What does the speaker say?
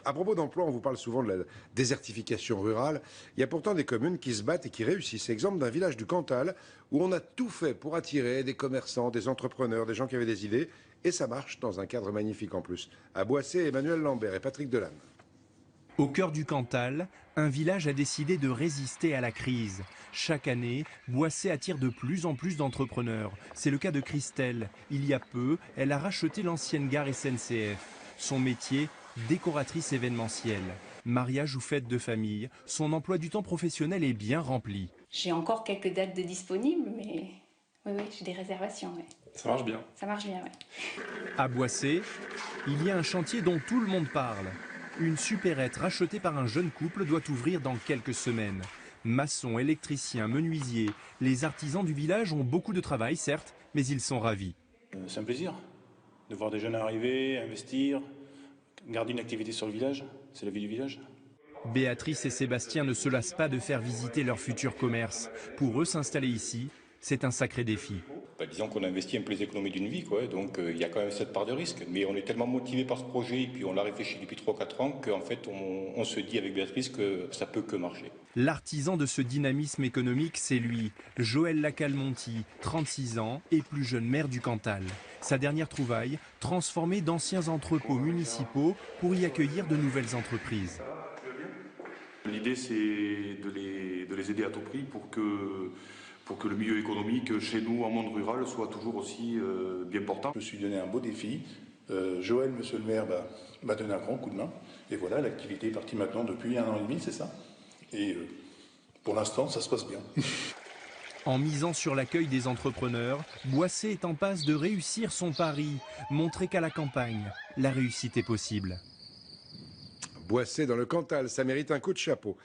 À propos d'emploi, on vous parle souvent de la désertification rurale. Il y a pourtant des communes qui se battent et qui réussissent. Exemple d'un village du Cantal où on a tout fait pour attirer des commerçants, des entrepreneurs, des gens qui avaient des idées. Et ça marche dans un cadre magnifique en plus. À Boissé, Emmanuel Lambert et Patrick Delanne. Au cœur du Cantal, un village a décidé de résister à la crise. Chaque année, Boissé attire de plus en plus d'entrepreneurs. C'est le cas de Christelle. Il y a peu, elle a racheté l'ancienne gare SNCF. Son métier, décoratrice événementielle. Mariage ou fête de famille, son emploi du temps professionnel est bien rempli. J'ai encore quelques dates de disponibles, mais oui, j'ai des réservations. Ouais. Ça marche bien. Ça marche bien, oui. À Boissé, il y a un chantier dont tout le monde parle. Une supérette rachetée par un jeune couple doit ouvrir dans quelques semaines. Maçons, électriciens, menuisiers, les artisans du village ont beaucoup de travail, certes, mais ils sont ravis. C'est un plaisir de voir des jeunes arriver, investir, garder une activité sur le village. C'est la vie du village. Béatrice et Sébastien ne se lassent pas de faire visiter leur futur commerce. Pour eux, s'installer ici, c'est un sacré défi. Disons qu'on a investi un peu les économies d'une vie, donc il y a quand même cette part de risque. Mais on est tellement motivé par ce projet et puis on l'a réfléchi depuis 3-4 ans qu'en fait on se dit avec Béatrice que ça peut que marcher. L'artisan de ce dynamisme économique, c'est lui, Joël Lacalmonti, 36 ans et plus jeune maire du Cantal. Sa dernière trouvaille, transformer d'anciens entrepôts municipaux pour y accueillir de nouvelles entreprises. L'idée, c'est de les aider à tout prix pour que le milieu économique chez nous, en monde rural, soit toujours aussi bien portant. Je me suis donné un beau défi. Joël, monsieur le maire, m'a donné un grand coup de main. Et voilà, l'activité est partie maintenant depuis 1 an et demi, c'est ça. Et pour l'instant, ça se passe bien. En misant sur l'accueil des entrepreneurs, Boissé est en passe de réussir son pari, montrer qu'à la campagne, la réussite est possible. Boissé dans le Cantal, ça mérite un coup de chapeau.